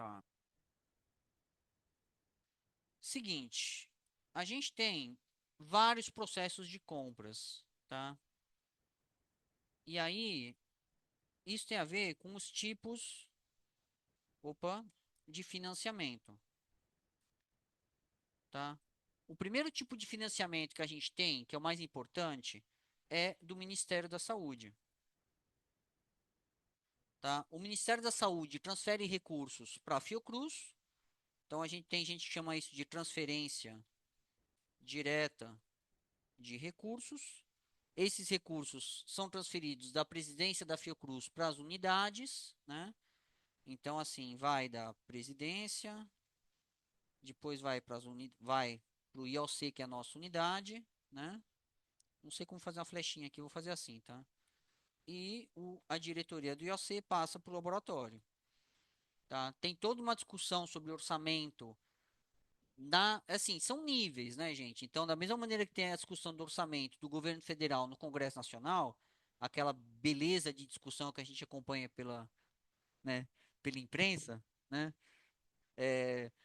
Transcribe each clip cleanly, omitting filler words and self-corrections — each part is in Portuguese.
Tá. Seguinte, a gente tem vários processos de compras, tá? E aí, isso tem a ver com os tipos, opa, de financiamento, tá? O primeiro tipo de financiamento que a gente tem, que é o mais importante, é do Ministério da Saúde, tá? O Ministério da Saúde transfere recursos para a Fiocruz, então a gente tem gente que chama isso de transferência direta de recursos. Esses recursos são transferidos da presidência da Fiocruz para as unidades, né? Então, assim, vai da presidência, depois vai para vai para o IOC, que é a nossa unidade, né? Não sei como fazer uma flechinha aqui, vou fazer assim, tá? E a diretoria do IOC passa para o laboratório, tá? Tem toda uma discussão sobre orçamento. Assim, são níveis, né, gente? Então, da mesma maneira que tem a discussão do orçamento do governo federal no Congresso Nacional, aquela beleza de discussão que a gente acompanha né, pela imprensa, né?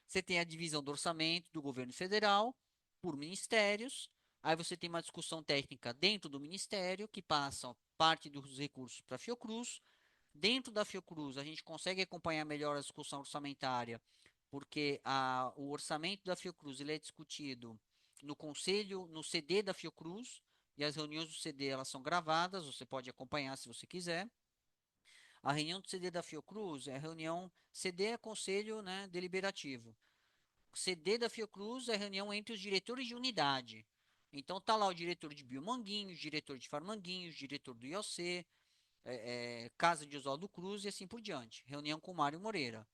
Você tem a divisão do orçamento do governo federal por ministérios, aí você tem uma discussão técnica dentro do ministério, que passa parte dos recursos para a Fiocruz. Dentro da Fiocruz, a gente consegue acompanhar melhor a discussão orçamentária, porque o orçamento da Fiocruz ele é discutido no conselho, no CD da Fiocruz, e as reuniões do CD elas são gravadas, você pode acompanhar se você quiser. A reunião do CD da Fiocruz é a reunião, CD é conselho, né, deliberativo. CD da Fiocruz é reunião entre os diretores de unidade. Então tá lá o diretor de Biomanguinhos, diretor de Farmanguinhos, diretor do IOC, Casa de Oswaldo Cruz e assim por diante. Reunião com Mário Moreira.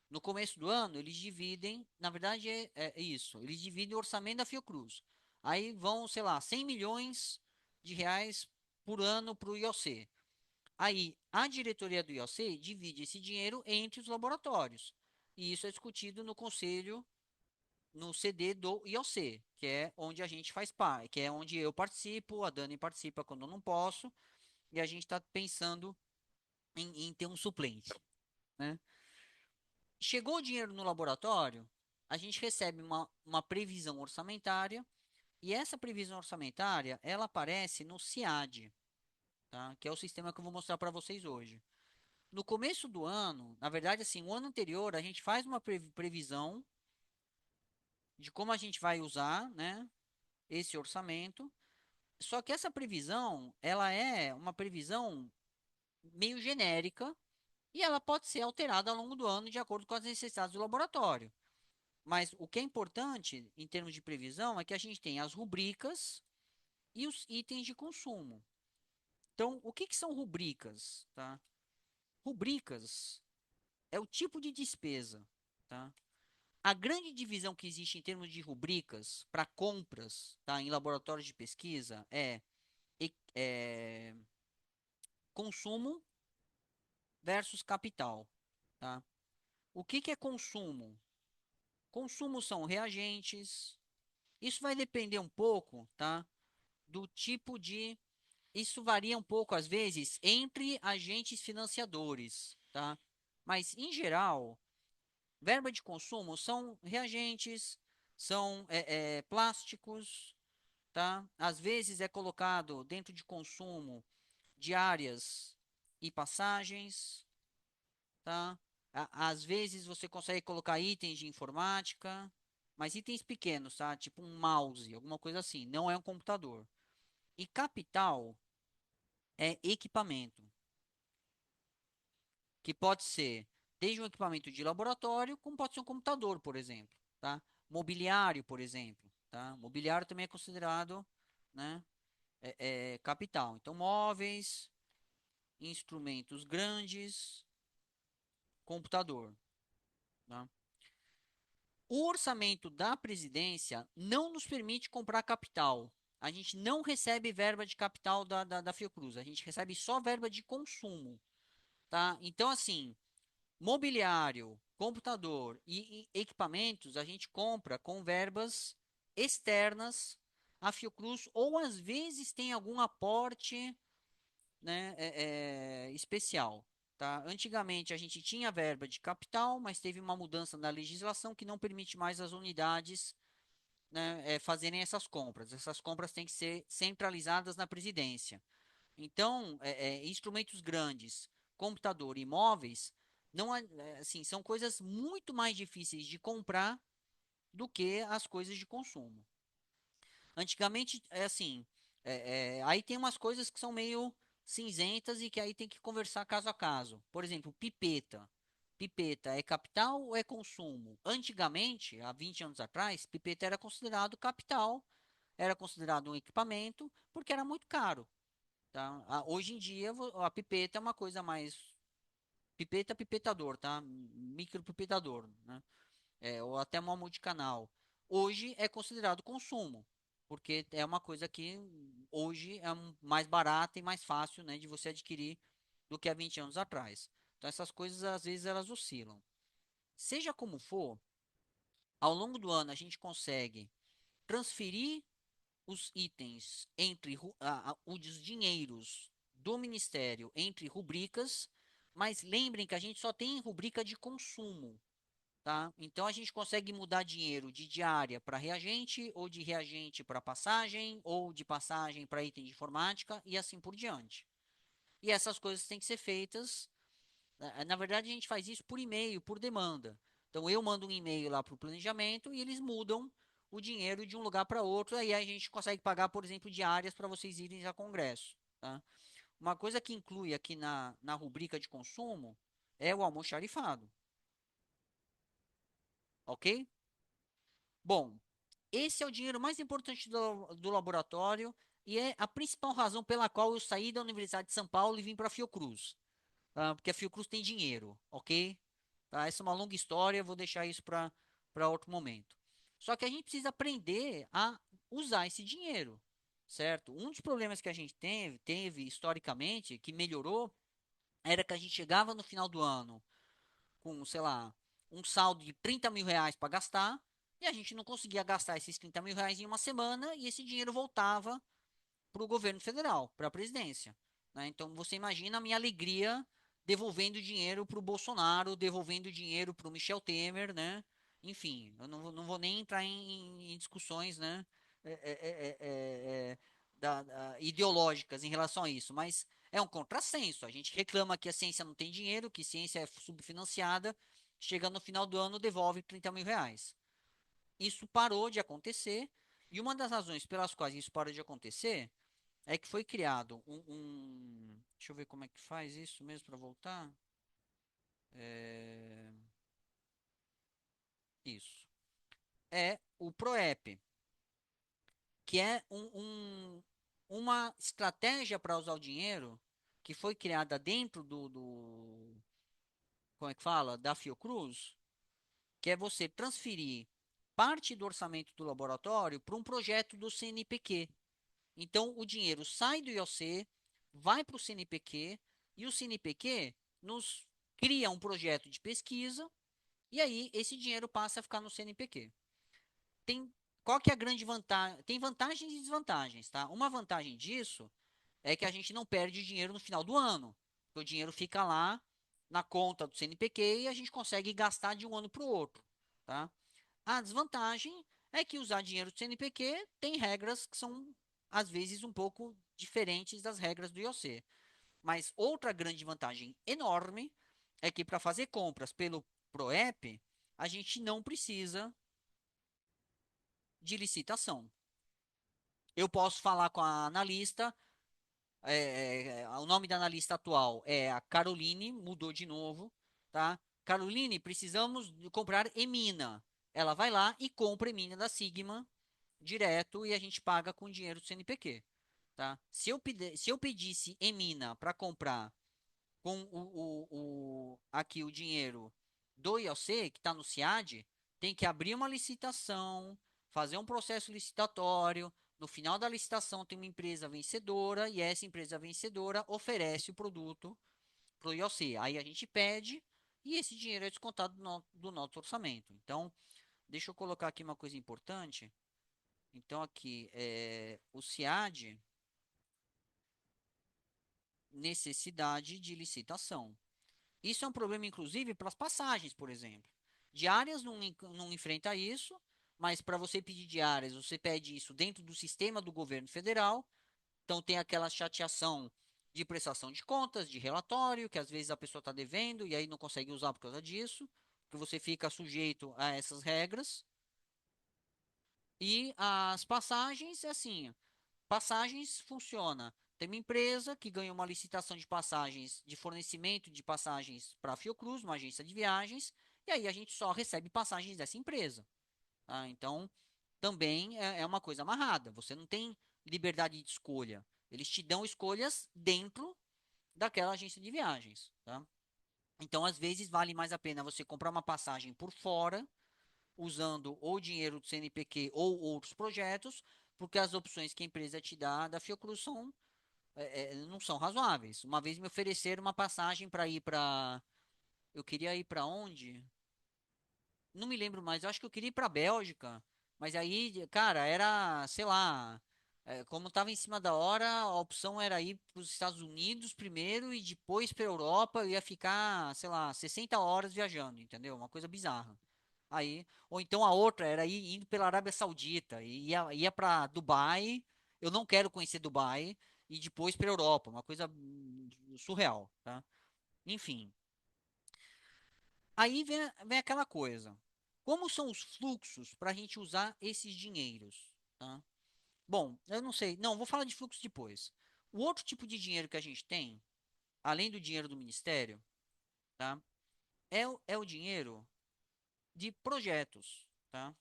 No começo do ano, eles dividem, na verdade é isso, eles dividem o orçamento da Fiocruz. Aí vão, sei lá, 100 milhões de reais por ano para o IOC. Aí a diretoria do IOC divide esse dinheiro entre os laboratórios. E isso é discutido no conselho, no CD do IOC, que é onde a gente faz parte, que é onde eu participo, a Dani participa quando eu não posso, e a gente está pensando em ter um suplente, né? Chegou o dinheiro no laboratório, a gente recebe uma previsão orçamentária, e essa previsão orçamentária, ela aparece no CIAD, tá? Que é o sistema que eu vou mostrar para vocês hoje. No começo do ano, na verdade, assim, o ano anterior, a gente faz uma previsão de como a gente vai usar, né, esse orçamento. Só que essa previsão, ela é uma previsão meio genérica e ela pode ser alterada ao longo do ano de acordo com as necessidades do laboratório. Mas o que é importante em termos de previsão é que a gente tem as rubricas e os itens de consumo. Então, o que que são rubricas, tá? Rubricas é o tipo de despesa, tá? A grande divisão que existe em termos de rubricas para compras, tá, em laboratórios de pesquisa é consumo versus capital, tá? O que que é consumo? Consumo são reagentes. Isso vai depender um pouco, tá, do tipo de. Isso varia um pouco às vezes entre agentes financiadores, tá? Mas em geral, verba de consumo são reagentes, são plásticos, tá? Às vezes é colocado dentro de consumo diárias e passagens, tá? Às vezes você consegue colocar itens de informática, mas itens pequenos, tá? Tipo um mouse, alguma coisa assim. Não é um computador. E capital é equipamento, que pode ser desde um equipamento de laboratório, como pode ser um computador, por exemplo, tá? Mobiliário, por exemplo, tá? Mobiliário também é considerado, né, capital. Então, móveis, instrumentos grandes, computador, tá? O orçamento da presidência não nos permite comprar capital. A gente não recebe verba de capital da Fiocruz. A gente recebe só verba de consumo, tá? Então, assim, mobiliário, computador e equipamentos a gente compra com verbas externas à Fiocruz ou às vezes tem algum aporte, né, especial. Tá? Antigamente a gente tinha verba de capital, mas teve uma mudança na legislação que não permite mais as unidades, né, fazerem essas compras. Essas compras têm que ser centralizadas na presidência. Então, instrumentos grandes, computador e imóveis, não, assim, são coisas muito mais difíceis de comprar do que as coisas de consumo. Antigamente, aí tem umas coisas que são meio cinzentas e que aí tem que conversar caso a caso. Por exemplo, pipeta. Pipeta é capital ou é consumo? Antigamente, há 20 anos atrás, pipeta era considerado capital, era considerado um equipamento, porque era muito caro. Tá? Hoje em dia, a pipeta é uma coisa mais. Pipeta, pipetador, tá? Micropipetador, né? Ou até uma multicanal. Hoje é considerado consumo, porque é uma coisa que hoje é mais barata e mais fácil, né, de você adquirir do que há 20 anos atrás. Então essas coisas às vezes elas oscilam. Seja como for, ao longo do ano a gente consegue transferir os itens entre os dinheiros do Ministério entre rubricas, mas lembrem que a gente só tem rubrica de consumo. Tá? Então a gente consegue mudar dinheiro de diária para reagente, ou de reagente para passagem, ou de passagem para item de informática e assim por diante. E essas coisas têm que ser feitas. Na verdade, a gente faz isso por e-mail, por demanda. Então eu mando um e-mail lá para o planejamento e eles mudam o dinheiro de um lugar para outro. Aí a gente consegue pagar, por exemplo, diárias para vocês irem a congresso. Tá? Uma coisa que inclui aqui na rubrica de consumo é o almoxarifado. Ok? Bom, esse é o dinheiro mais importante do laboratório e é a principal razão pela qual eu saí da Universidade de São Paulo e vim para a Fiocruz, tá? Porque a Fiocruz tem dinheiro, ok? Tá? Essa é uma longa história, vou deixar isso para outro momento. Só que a gente precisa aprender a usar esse dinheiro, certo? Um dos problemas que a gente teve historicamente, que melhorou, era que a gente chegava no final do ano com, sei lá, um saldo de 30 mil reais para gastar, e a gente não conseguia gastar esses 30 mil reais em uma semana, e esse dinheiro voltava para o governo federal, para a presidência. Né? Então você imagina a minha alegria devolvendo dinheiro para o Bolsonaro, devolvendo dinheiro para o Michel Temer, né? Enfim, eu não vou nem entrar em discussões, né? é, é, é, é, é, ideológicas em relação a isso, mas é um contrassenso. A gente reclama que a ciência não tem dinheiro, que ciência é subfinanciada, chega no final do ano devolve 30 mil reais. Isso parou de acontecer, e uma das razões pelas quais isso parou de acontecer é que foi criado deixa eu ver como é que faz isso mesmo para voltar. É, isso. É o PROEP, que é uma estratégia para usar o dinheiro que foi criada dentro como é que fala? Da Fiocruz, que é você transferir parte do orçamento do laboratório para um projeto do CNPq. Então, o dinheiro sai do IOC, vai para o CNPq, e o CNPq nos cria um projeto de pesquisa, e aí esse dinheiro passa a ficar no CNPq. Tem, qual que é a grande vantagem? Tem vantagens e desvantagens, tá? Uma vantagem disso é que a gente não perde dinheiro no final do ano. O dinheiro fica lá na conta do CNPq e a gente consegue gastar de um ano para o outro, tá? A desvantagem é que usar dinheiro do CNPq tem regras que são, às vezes, um pouco diferentes das regras do IOC. Mas outra grande vantagem enorme é que para fazer compras pelo PROEP, a gente não precisa de licitação. Eu posso falar com a analista, o nome da analista atual é a Caroline, mudou de novo, tá? Caroline, precisamos comprar Emina. Ela vai lá e compra Emina da Sigma direto e a gente paga com dinheiro do CNPq, tá? Se eu pedisse Emina para comprar com aqui o dinheiro do IOC, que está no CIAD, tem que abrir uma licitação, fazer um processo licitatório. No final da licitação tem uma empresa vencedora e essa empresa vencedora oferece o produto para o IOC. Aí a gente pede e esse dinheiro é descontado do nosso orçamento. Então, deixa eu colocar aqui uma coisa importante. Então, aqui, o CIAD, necessidade de licitação. Isso é um problema, inclusive, para as passagens, por exemplo. Diárias não enfrenta isso, mas para você pedir diárias, você pede isso dentro do sistema do governo federal. Então tem aquela chateação de prestação de contas, de relatório, que às vezes a pessoa está devendo e aí não consegue usar por causa disso, que você fica sujeito a essas regras. E as passagens, assim, passagens funciona. Tem uma empresa que ganha uma licitação de passagens, de fornecimento de passagens para a Fiocruz, uma agência de viagens, e aí a gente só recebe passagens dessa empresa. Tá? Então, também é uma coisa amarrada. Você não tem liberdade de escolha. Eles te dão escolhas dentro daquela agência de viagens. Tá? Então, às vezes, vale mais a pena você comprar uma passagem por fora, usando ou dinheiro do CNPq ou outros projetos, porque as opções que a empresa te dá da Fiocruz não são razoáveis. Uma vez me ofereceram uma passagem para ir para. Eu queria ir para onde? Não me lembro mais. Eu acho que eu queria ir para Bélgica. Mas aí, cara, era, sei lá. Como estava em cima da hora, a opção era ir para os Estados Unidos primeiro e depois para a Europa. Eu ia ficar, sei lá, 60 horas viajando, entendeu? Uma coisa bizarra. Aí, ou então a outra era ir indo pela Arábia Saudita, e ia para Dubai. Eu não quero conhecer Dubai e depois para Europa, uma coisa surreal, tá? Enfim, aí vem aquela coisa. Como são os fluxos para a gente usar esses dinheiros, tá? Bom, eu não sei. Não, vou falar de fluxo depois. O outro tipo de dinheiro que a gente tem, além do dinheiro do ministério, tá? É o dinheiro de projetos, tá?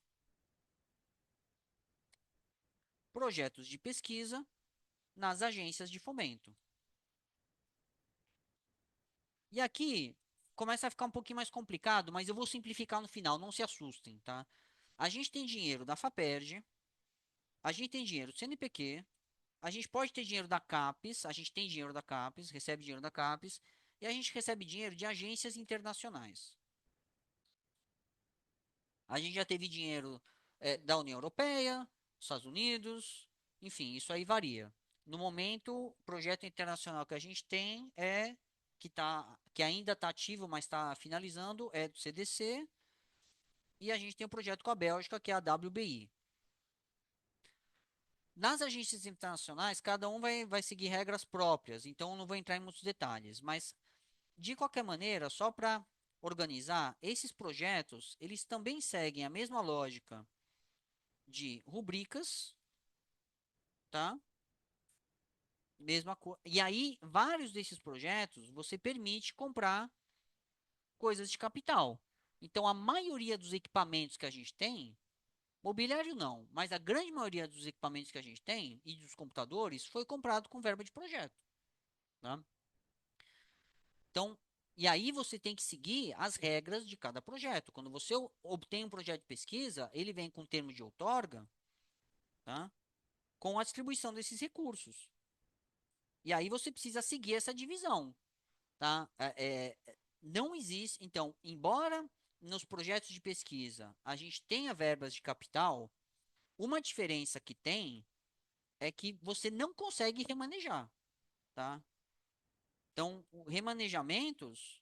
Projetos de pesquisa nas agências de fomento. E aqui começa a ficar um pouquinho mais complicado, mas eu vou simplificar no final, não se assustem, tá? A gente tem dinheiro da FAPERJ, a gente tem dinheiro do CNPq, a gente pode ter dinheiro da CAPES, a gente tem dinheiro da CAPES, recebe dinheiro da CAPES, e a gente recebe dinheiro de agências internacionais. A gente já teve dinheiro da União Europeia, Estados Unidos, enfim, isso aí varia. No momento, o projeto internacional que a gente tem que ainda está ativo, mas está finalizando, é do CDC, e a gente tem um projeto com a Bélgica, que é a WBI. Nas agências internacionais, cada um vai seguir regras próprias, então eu não vou entrar em muitos detalhes, mas de qualquer maneira, só para organizar, esses projetos, eles também seguem a mesma lógica de rubricas, tá? E aí, vários desses projetos, você permite comprar coisas de capital. Então, a maioria dos equipamentos que a gente tem, mobiliário não, mas a grande maioria dos equipamentos que a gente tem e dos computadores foi comprado com verba de projeto, tá? Então, e aí você tem que seguir as regras de cada projeto. Quando você obtém um projeto de pesquisa, ele vem com termo de outorga, tá? Com a distribuição desses recursos. E aí você precisa seguir essa divisão, tá? Não existe, então, embora nos projetos de pesquisa a gente tenha verbas de capital, uma diferença que tem é que você não consegue remanejar, tá? Então, remanejamentos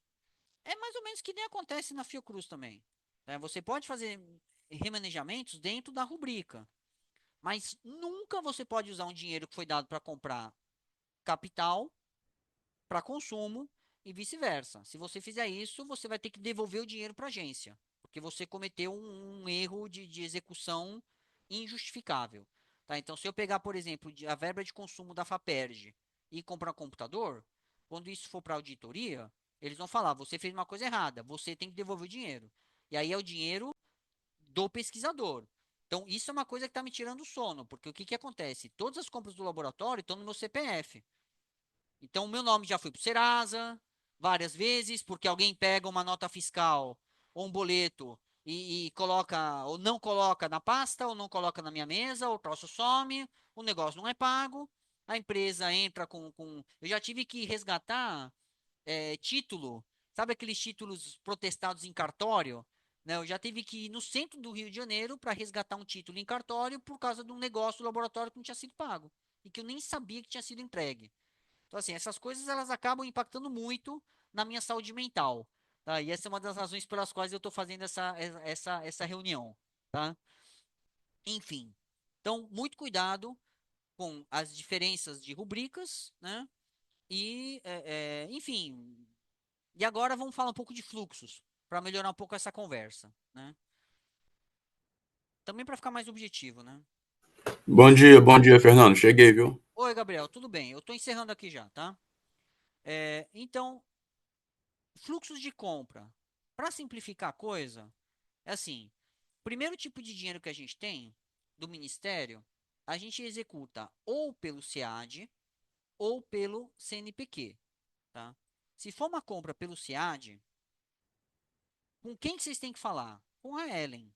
é mais ou menos que nem acontece na Fiocruz também, né? Você pode fazer remanejamentos dentro da rubrica, mas nunca você pode usar um dinheiro que foi dado para comprar capital para consumo e vice-versa. Se você fizer isso, você vai ter que devolver o dinheiro para a agência, porque você cometeu um erro de execução injustificável. Tá? Então, se eu pegar, por exemplo, a verba de consumo da FAPERJ e comprar um computador, quando isso for para auditoria, eles vão falar: você fez uma coisa errada, você tem que devolver o dinheiro. E aí é o dinheiro do pesquisador. Então, isso é uma coisa que está me tirando o sono, porque o que, que acontece? Todas as compras do laboratório estão no meu CPF. Então, o meu nome já foi para o Serasa várias vezes, porque alguém pega uma nota fiscal ou um boleto e coloca, ou não coloca na pasta, ou não coloca na minha mesa, o troço some, o negócio não é pago, a empresa entra com. Eu já tive que resgatar título, sabe aqueles títulos protestados em cartório? Né? Eu já tive que ir no centro do Rio de Janeiro para resgatar um título em cartório por causa de um negócio do laboratório que não tinha sido pago e que eu nem sabia que tinha sido entregue. Então, assim, essas coisas elas acabam impactando muito na minha saúde mental. Tá? E essa é uma das razões pelas quais eu estou fazendo essa reunião. Tá? Enfim, então, muito cuidado com as diferenças de rubricas, né? Enfim, e agora vamos falar um pouco de fluxos, para melhorar um pouco essa conversa, né? Também para ficar mais objetivo, né? Bom dia, Fernando. Cheguei, viu? Oi, Gabriel, tudo bem? Eu estou encerrando aqui já, tá? Então, fluxos de compra. Para simplificar a coisa, é assim: primeiro tipo de dinheiro que a gente tem do Ministério, a gente executa ou pelo SEAD ou pelo CNPq, tá? Se for uma compra pelo SEAD, com quem que vocês têm que falar? Com a Ellen,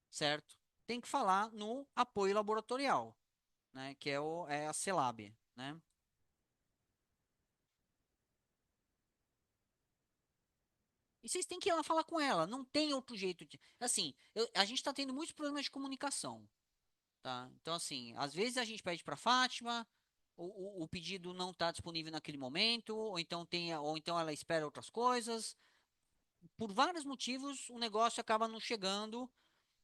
certo? Tem que falar no apoio laboratorial, né? Que é a CELAB, né? E vocês têm que ir lá falar com ela. Não tem outro jeito de. Assim, a gente está tendo muitos problemas de comunicação, tá? Então, assim, às vezes a gente pede para Fátima, o pedido não está disponível naquele momento, ou então ela espera outras coisas. Por vários motivos, o negócio acaba não chegando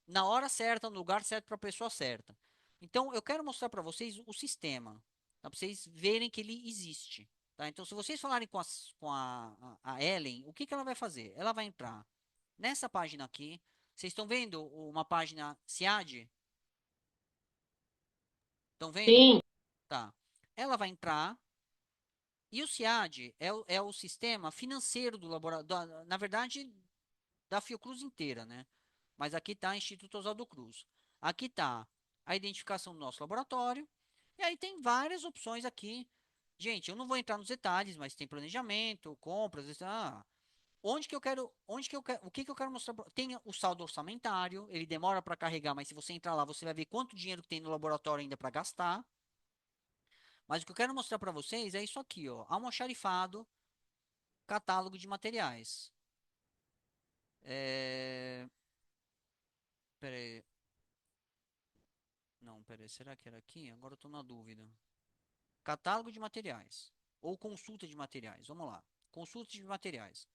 na hora certa, no lugar certo, para a pessoa certa. Então, eu quero mostrar para vocês o sistema, tá? Para vocês verem que ele existe. Tá? Então, se vocês falarem com a Ellen, o que, que ela vai fazer? Ela vai entrar nessa página aqui. Vocês estão vendo uma página SIAD? Estão vendo? Sim, Tá. Ela vai entrar. E o SIAD é o sistema financeiro do laboratório, na verdade, da Fiocruz inteira, né? Mas aqui está Instituto Oswaldo Cruz. Aqui está a identificação do nosso laboratório. E aí tem várias opções aqui. Gente, eu não vou entrar nos detalhes, mas tem planejamento, compras, o que que eu quero mostrar? Tem o saldo orçamentário, ele demora para carregar, mas se você entrar lá, você vai ver quanto dinheiro tem no laboratório ainda para gastar. Mas o que eu quero mostrar para vocês é isso aqui, ó, almoxarifado, catálogo de materiais. É... Pera aí. Não, pera aí, será que era aqui? Agora eu estou na dúvida. Catálogo de materiais. Ou consulta de materiais. Vamos lá. Consulta de materiais.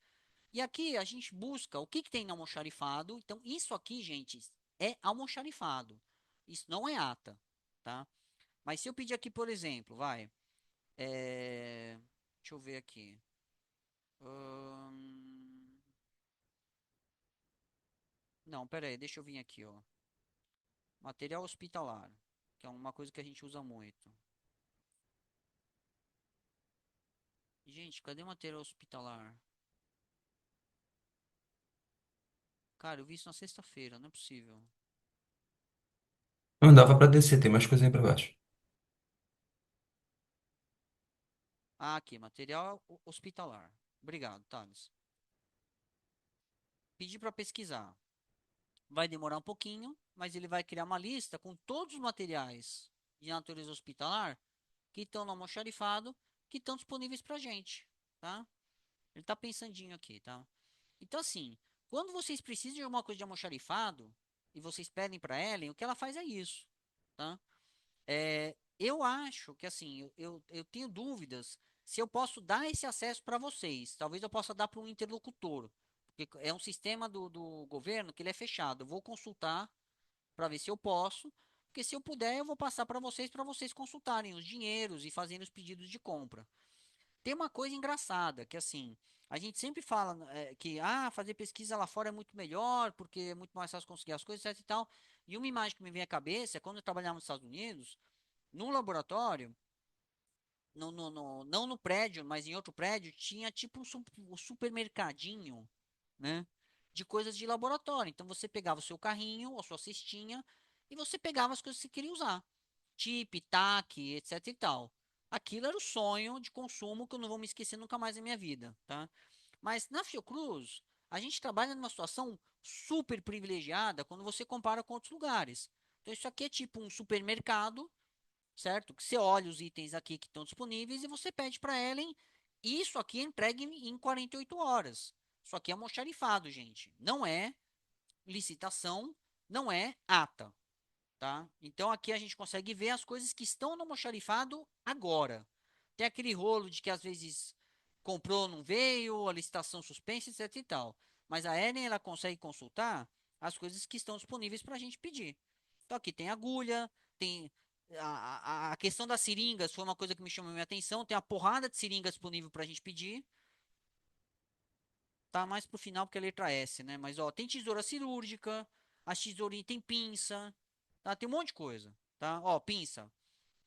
E aqui a gente busca o que, que tem no almoxarifado. Então, isso aqui, gente, é almoxarifado. Isso não é ata, tá? Mas se eu pedir aqui, por exemplo, vai. Deixa eu ver aqui. Hum, Não, pera aí, deixa eu vir aqui, ó. Material hospitalar, que é uma coisa que a gente usa muito. Gente, cadê o material hospitalar? Cara, eu vi isso na sexta-feira, não é possível. Não dava pra descer, tem mais coisa aí pra baixo. Ah, aqui, material hospitalar. Obrigado, Thales. Pedi para pesquisar. Vai demorar um pouquinho, mas ele vai criar uma lista com todos os materiais de natureza hospitalar que estão no almoxarifado, que estão disponíveis para gente, tá? Ele tá pensandinho aqui, tá? Então, assim, quando vocês precisam de alguma coisa de almoxarifado e vocês pedem para Ellen, o que ela faz é isso, tá? Eu acho que assim, eu tenho dúvidas se eu posso dar esse acesso para vocês. Talvez eu possa dar para um interlocutor, porque é um sistema do governo que ele é fechado. Eu vou consultar para ver se eu posso, porque se eu puder, eu vou passar para vocês consultarem os dinheiros e fazerem os pedidos de compra. Tem uma coisa engraçada, que assim, a gente sempre fala que fazer pesquisa lá fora é muito melhor, porque é muito mais fácil conseguir as coisas, etc e tal. E uma imagem que me vem à cabeça é quando eu trabalhava nos Estados Unidos, num laboratório, não no prédio, mas em outro prédio, tinha tipo um supermercadinho, né? De coisas de laboratório. Então você pegava o seu carrinho, a sua cestinha, e você pegava as coisas que você queria usar. Chip, TAC, etc e tal. Aquilo era o sonho de consumo que eu não vou me esquecer nunca mais na minha vida, tá? Mas na Fiocruz, a gente trabalha numa situação super privilegiada quando você compara com outros lugares. Então isso aqui é tipo um supermercado, certo? Que você olha os itens aqui que estão disponíveis e você pede para Ellen. Isso aqui é entregue em 48 horas. Isso aqui é almoxarifado, gente. Não é licitação, não é ata, tá? Então aqui a gente consegue ver as coisas que estão no almoxarifado agora. Tem aquele rolo de que às vezes comprou, não veio, a licitação suspensa, etc e tal. Mas a Ellen, ela consegue consultar as coisas que estão disponíveis para a gente pedir. Então aqui tem agulha, tem a questão das seringas foi uma coisa que me chamou a minha atenção. Tem a porrada de seringas disponível para a gente pedir. Tá mais pro final porque é a letra S, né? Mas ó, tem tesoura cirúrgica, as tesourinhas tem pinça, tá? Tem um monte de coisa, tá? Ó, pinça.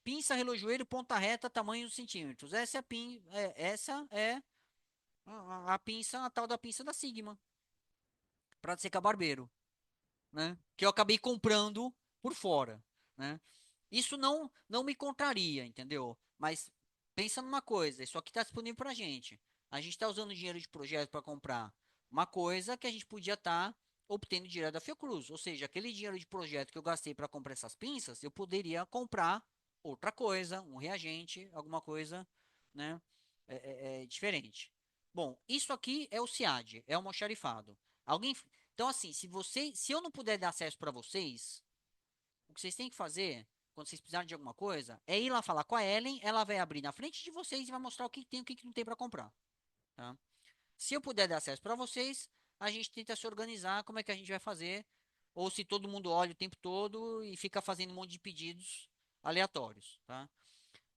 Pinça, relojoeiro, ponta reta, tamanho centímetros. Essa é a pinça, a tal da pinça da Sigma, para secar barbeiro, né? Que eu acabei comprando por fora, né? Isso não me contraria, entendeu? Mas pensa numa coisa, isso aqui está disponível para a gente. A gente está usando dinheiro de projeto para comprar uma coisa que a gente podia estar obtendo direto da Fiocruz. Ou seja, aquele dinheiro de projeto que eu gastei para comprar essas pinças, eu poderia comprar outra coisa, um reagente, alguma coisa, né? Diferente. Bom, isso aqui é o CIAD, é o almoxarifado. Alguém, então assim, se eu não puder dar acesso para vocês, o que vocês têm que fazer, quando vocês precisarem de alguma coisa, é ir lá falar com a Ellen, ela vai abrir na frente de vocês e vai mostrar o que tem e o que não tem para comprar, tá? Se eu puder dar acesso para vocês, a gente tenta se organizar como é que a gente vai fazer, ou se todo mundo olha o tempo todo e fica fazendo um monte de pedidos aleatórios, tá?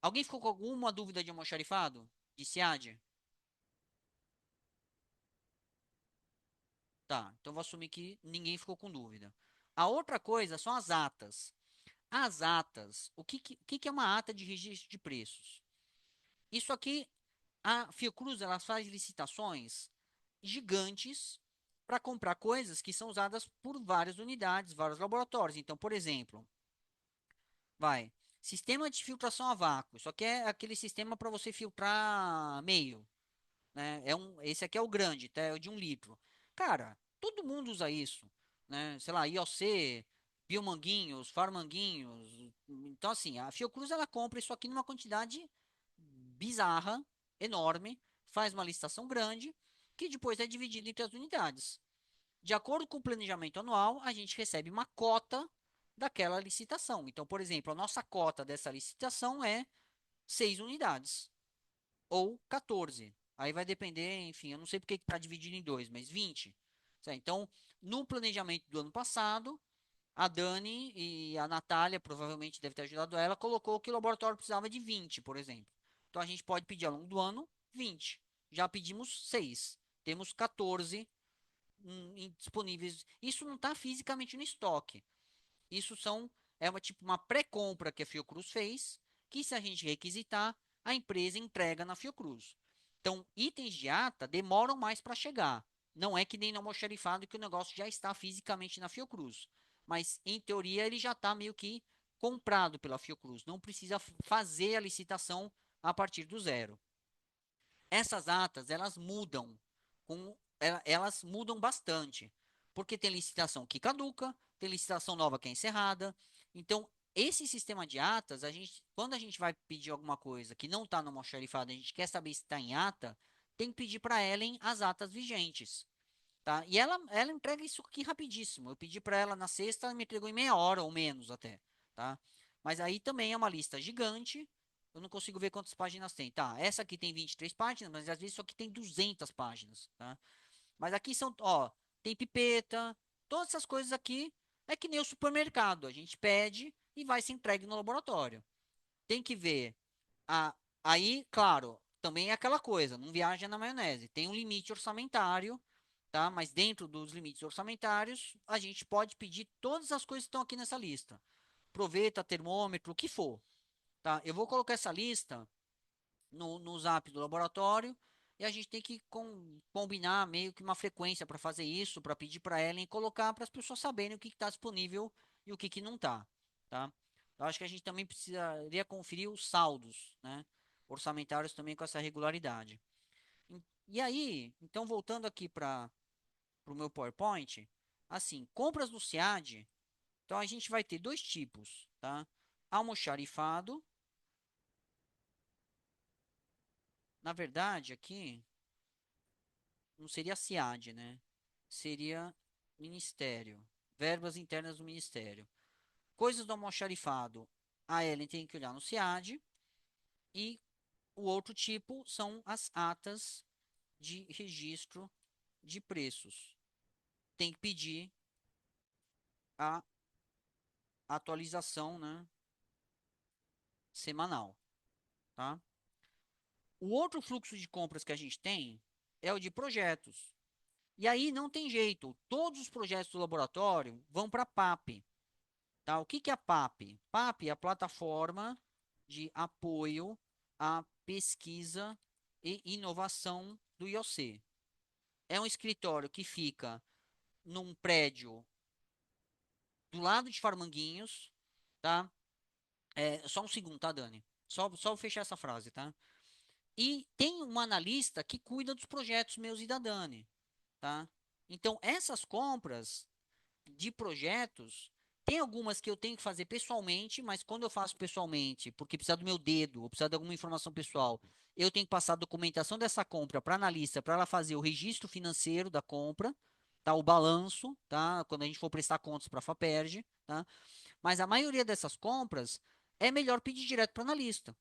Alguém ficou com alguma dúvida de almoxarifado? De SIAD? Tá, então vou assumir que ninguém ficou com dúvida. A outra coisa são as atas. As atas, o que é uma ata de registro de preços? Isso aqui, a Fiocruz, ela faz licitações gigantes para comprar coisas que são usadas por várias unidades, vários laboratórios. Então, por exemplo, vai, sistema de filtração a vácuo. Isso aqui é aquele sistema para você filtrar meio, né? Esse aqui é o grande, tá? É o de 1 litro. Cara, todo mundo usa isso, né? Sei lá, IOC, Biomanguinhos, Farmanguinhos. Então, assim, a Fiocruz ela compra isso aqui numa quantidade bizarra, enorme, faz uma licitação grande, que depois é dividida entre as unidades. De acordo com o planejamento anual, a gente recebe uma cota daquela licitação. Então, por exemplo, a nossa cota dessa licitação é 6 unidades ou 14. Aí vai depender, enfim, eu não sei porque está dividido em dois, mas 20. Certo? Então, no planejamento do ano passado, a Dani e a Natália, provavelmente deve ter ajudado ela, colocou que o laboratório precisava de 20, por exemplo. Então, a gente pode pedir ao longo do ano 20. Já pedimos 6. Temos 14 disponíveis. Isso não está fisicamente no estoque. Isso é uma pré-compra que a Fiocruz fez, que se a gente requisitar, a empresa entrega na Fiocruz. Então, itens de ata demoram mais para chegar. Não é que nem no almoxarifado que o negócio já está fisicamente na Fiocruz. Mas, em teoria, ele já está meio que comprado pela Fiocruz. Não precisa fazer a licitação a partir do zero. Essas atas, elas mudam bastante, porque tem licitação que caduca, tem licitação nova que é encerrada. Então, esse sistema de atas, quando a gente vai pedir alguma coisa que não está no almoxarifado, a gente quer saber se está em ata, tem que pedir para ela as atas vigentes, tá? E ela entrega isso aqui rapidíssimo. Eu pedi para ela na sexta, ela me entregou em meia hora ou menos até, tá? Mas aí também é uma lista gigante. Eu não consigo ver quantas páginas tem. Tá, essa aqui tem 23 páginas, mas às vezes isso aqui tem 200 páginas, tá? Mas aqui são, ó, tem pipeta, todas essas coisas aqui é que nem o supermercado. A gente pede e vai se entregue no laboratório. Tem que ver a, aí, claro, também é aquela coisa, não viaja na maionese. Tem um limite orçamentário, tá? Mas dentro dos limites orçamentários, a gente pode pedir todas as coisas que estão aqui nessa lista. Proveta, termômetro, o que for, tá? Eu vou colocar essa lista no Zap do laboratório e a gente tem que combinar meio que uma frequência para fazer isso, para pedir para ela e colocar para as pessoas saberem o que está disponível e o que não está, tá? Eu acho que a gente também precisaria conferir os saldos, né? Orçamentários também com essa regularidade. E aí, então voltando aqui para o meu PowerPoint, assim, compras do SEAD, então a gente vai ter dois tipos, tá? Almoxarifado, na verdade, aqui não seria SEAD, né? Seria Ministério, verbas internas do Ministério. Coisas do almoxarifado, a Ellen tem que olhar no SEAD e O outro tipo são as atas de registro de preços. Tem que pedir a atualização, né, semanal, tá? O outro fluxo de compras que a gente tem é o de projetos. E aí não tem jeito, todos os projetos do laboratório vão para a PAP, tá? O que que é a PAP? PAP é a plataforma de apoio à pesquisa e inovação do IOC. É um escritório que fica num prédio do lado de Farmanguinhos, tá? Só um segundo, tá, Dani? Só vou fechar essa frase, tá? E tem um analista que cuida dos projetos meus e da Dani, tá? Então, essas compras de projetos, tem algumas que eu tenho que fazer pessoalmente, mas quando eu faço pessoalmente, porque precisa do meu dedo, ou precisa de alguma informação pessoal, eu tenho que passar a documentação dessa compra para a analista, para ela fazer o registro financeiro da compra, tá? O balanço, tá? Quando a gente for prestar contas para a Faperj, tá? Mas a maioria dessas compras é melhor pedir direto para a analista,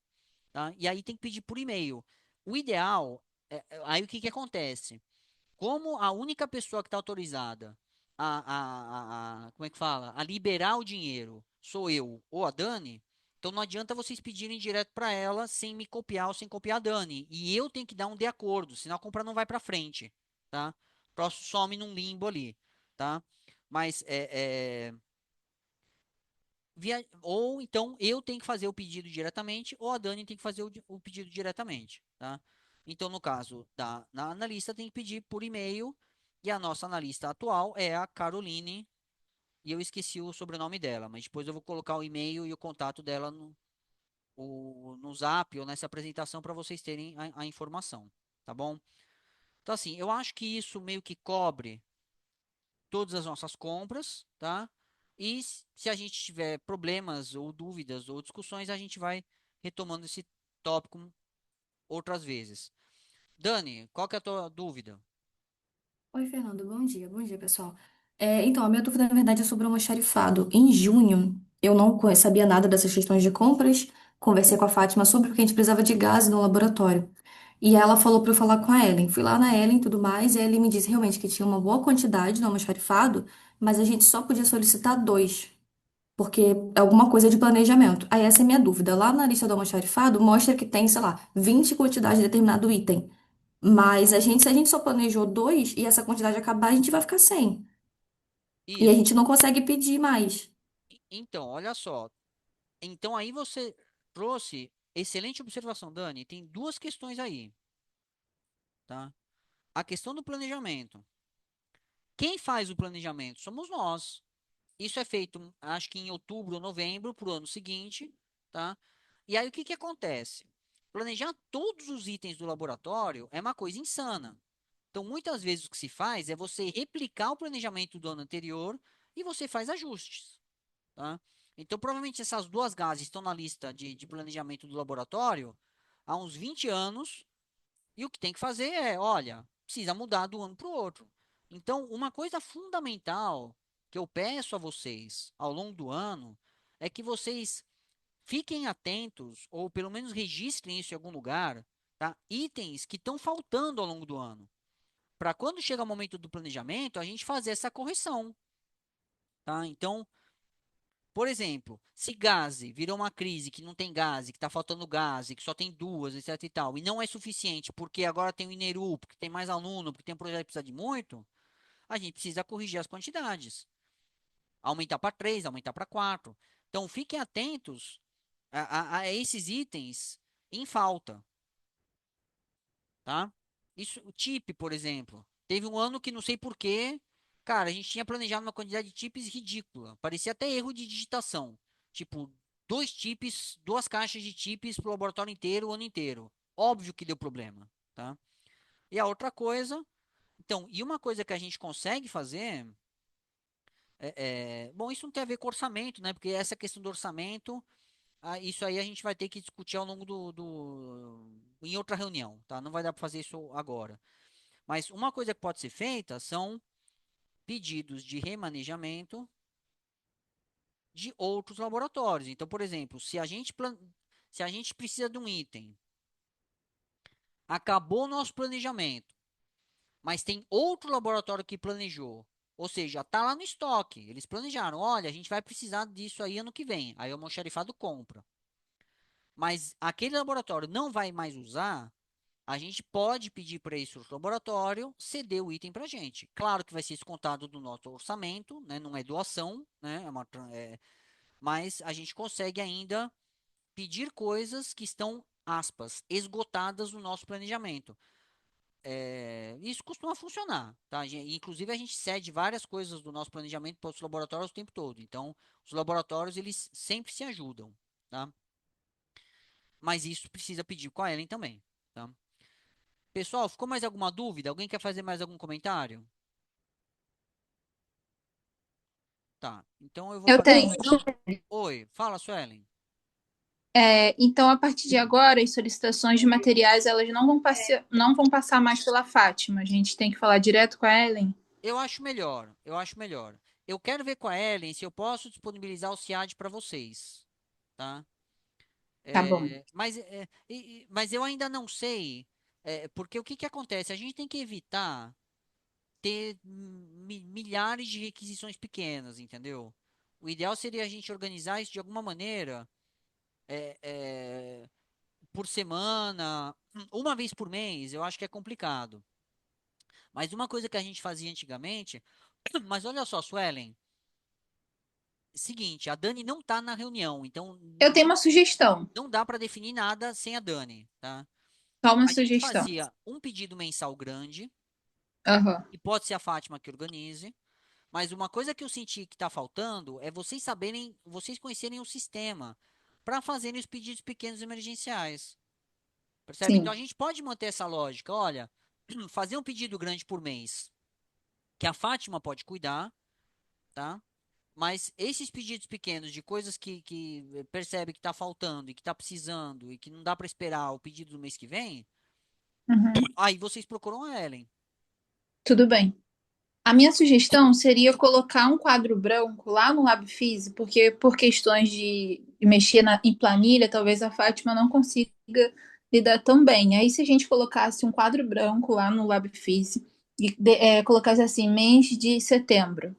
tá? E aí tem que pedir por e-mail. O ideal, aí o que que acontece? Como a única pessoa que está autorizada como é que fala? A liberar o dinheiro sou eu ou a Dani, então não adianta vocês pedirem direto para ela sem me copiar ou sem copiar a Dani. E eu tenho que dar um de acordo, senão a compra não vai para frente, tá? O próximo some num limbo ali, tá? Mas ou então eu tenho que fazer o pedido diretamente, ou a Dani tem que fazer o pedido diretamente, tá? Então, no caso na analista, tem que pedir por e-mail, e a nossa analista atual é a Caroline, e eu esqueci o sobrenome dela, mas depois eu vou colocar o e-mail e o contato dela no Zap ou nessa apresentação para vocês terem a informação, tá bom? Então, assim, eu acho que isso meio que cobre todas as nossas compras, tá? E se a gente tiver problemas ou dúvidas ou discussões, a gente vai retomando esse tópico outras vezes. Dani, qual que é a tua dúvida? Oi, Fernando, bom dia. Bom dia, pessoal. Então, a minha dúvida, na verdade, é sobre o almoxarifado. Em junho, eu não sabia nada dessas questões de compras, conversei com a Fátima sobre porque a gente precisava de gás no laboratório. E ela falou para eu falar com a Ellen. Fui lá na Ellen e tudo mais, e a Ellen me disse realmente que tinha uma boa quantidade no almoxarifado, mas a gente só podia solicitar dois, porque é alguma coisa de planejamento. Aí essa é a minha dúvida. Lá na lista do almoxarifado, mostra que tem, sei lá, 20 quantidades de determinado item. Mas se a gente só planejou dois e essa quantidade acabar, a gente vai ficar sem. E a Isso. gente não consegue pedir mais. Então, olha só. Então aí você trouxe excelente observação, Dani. Tem duas questões aí, tá? A questão do planejamento. Quem faz o planejamento somos nós. Isso é feito, acho que em outubro ou novembro, para o ano seguinte, tá? E aí o que que acontece? Planejar todos os itens do laboratório é uma coisa insana. Então, muitas vezes o que se faz é você replicar o planejamento do ano anterior e você faz ajustes, tá? Então, provavelmente essas duas gases estão na lista de planejamento do laboratório há uns 20 anos, e o que tem que fazer é, olha, precisa mudar do ano para o outro. Então, uma coisa fundamental que eu peço a vocês ao longo do ano é que vocês fiquem atentos, ou pelo menos registrem isso em algum lugar, tá? Itens que estão faltando ao longo do ano. Para quando chega o momento do planejamento, a gente fazer essa correção, tá? Então, por exemplo, se gase virou uma crise que não tem gase, que está faltando gase, que só tem duas, etc e tal, e não é suficiente porque agora tem o Ineru, porque tem mais aluno, porque tem um projeto que precisa de muito, a gente precisa corrigir as quantidades. Aumentar para três, aumentar para quatro. Então, fiquem atentos a esses itens em falta, tá? Isso, o TIP, por exemplo. Teve um ano que não sei por quê, cara, a gente tinha planejado uma quantidade de chips ridícula. Parecia até erro de digitação. Tipo, dois chips, duas caixas de chips pro laboratório inteiro, o ano inteiro. Óbvio que deu problema, tá? E a outra coisa, então, e uma coisa que a gente consegue fazer bom, isso não tem a ver com orçamento, né? Porque essa questão do orçamento, isso aí a gente vai ter que discutir ao longo em outra reunião, tá? Não vai dar para fazer isso agora. Mas uma coisa que pode ser feita são pedidos de remanejamento de outros laboratórios. Então, por exemplo, se a gente precisa de um item acabou o nosso planejamento, mas tem outro laboratório que planejou. Ou seja, tá lá no estoque. Eles planejaram, olha, a gente vai precisar disso aí ano que vem. Aí o almoxarifado compra. Mas aquele laboratório não vai mais usar, a gente pode pedir para esse outro laboratório ceder o item para a gente. Claro que vai ser descontado do nosso orçamento, né? Não é doação, né? Mas a gente consegue ainda pedir coisas que estão, aspas, esgotadas no nosso planejamento. Isso costuma funcionar, tá? Inclusive, a gente cede várias coisas do nosso planejamento para os laboratórios o tempo todo. Então, os laboratórios, eles sempre se ajudam, tá? Mas isso precisa pedir com a Ellen também, tá? Pessoal, ficou mais alguma dúvida? Alguém quer fazer mais algum comentário? Tá, então eu vou Eu para. tenho. Oi, fala, Suelen. Então, a partir de agora, as solicitações de materiais elas não vão passar mais pela Fátima. A gente tem que falar direto com a Ellen. Eu acho melhor, eu acho melhor. Eu quero ver com a Ellen se eu posso disponibilizar o CIAD para vocês, tá? Tá bom. Mas eu ainda não sei, porque o que que acontece? A gente tem que evitar ter milhares de requisições pequenas, entendeu? O ideal seria a gente organizar isso de alguma maneira, é, é, por semana, uma vez por mês, eu acho que é complicado. Mas uma coisa que a gente fazia antigamente, mas olha só, Suelen, seguinte, a Dani não tá na reunião, então Eu tenho uma sugestão. não dá para definir nada sem a Dani, tá? Só uma A gente sugestão. fazia um pedido mensal grande, Aham. e pode ser a Fátima que organize, mas uma coisa que eu senti que está faltando é vocês saberem, vocês conhecerem o sistema para fazerem os pedidos pequenos emergenciais. Percebe? Então Sim. a gente pode manter essa lógica. Olha, fazer um pedido grande por mês, que a Fátima pode cuidar, tá? Mas esses pedidos pequenos de coisas que percebe que está faltando e que está precisando e que não dá para esperar o pedido do mês que vem, Uhum. aí vocês procuram a Ellen. Tudo bem. A minha sugestão seria colocar um quadro branco lá no LabFISI, porque por questões de mexer em planilha, talvez a Fátima não consiga lidar tão bem. Aí, se a gente colocasse um quadro branco lá no LabFISI e colocasse assim, mês de setembro,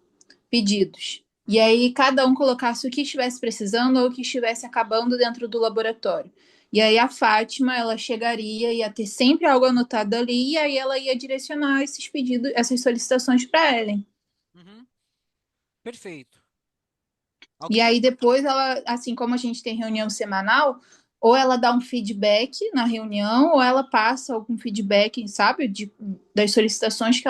pedidos. E Uhum, aí cada um colocasse o que estivesse precisando ou o que estivesse acabando dentro do laboratório. E aí a Fátima, ela chegaria, ia ter sempre algo anotado ali, e aí ela ia direcionar esses pedidos, essas solicitações para Ellen. uhum, perfeito. E Alguém aí quer... depois ela, assim como a gente tem reunião semanal, ou ela dá um feedback na reunião, ou ela passa algum feedback, sabe, das solicitações que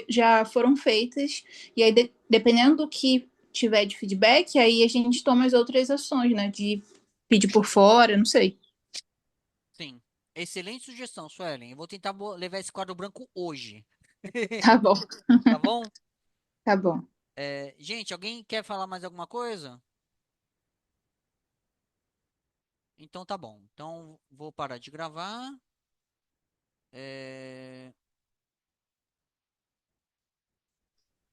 já foram feitas. E aí, dependendo do que tiver de feedback, aí a gente toma as outras ações, né? De pedir por fora, não sei. Sim. Excelente sugestão, Suelen. Eu vou tentar levar esse quadro branco hoje. Tá bom, Tá bom? tá bom. Gente, alguém quer falar mais alguma coisa? Então tá bom. Então vou parar de gravar.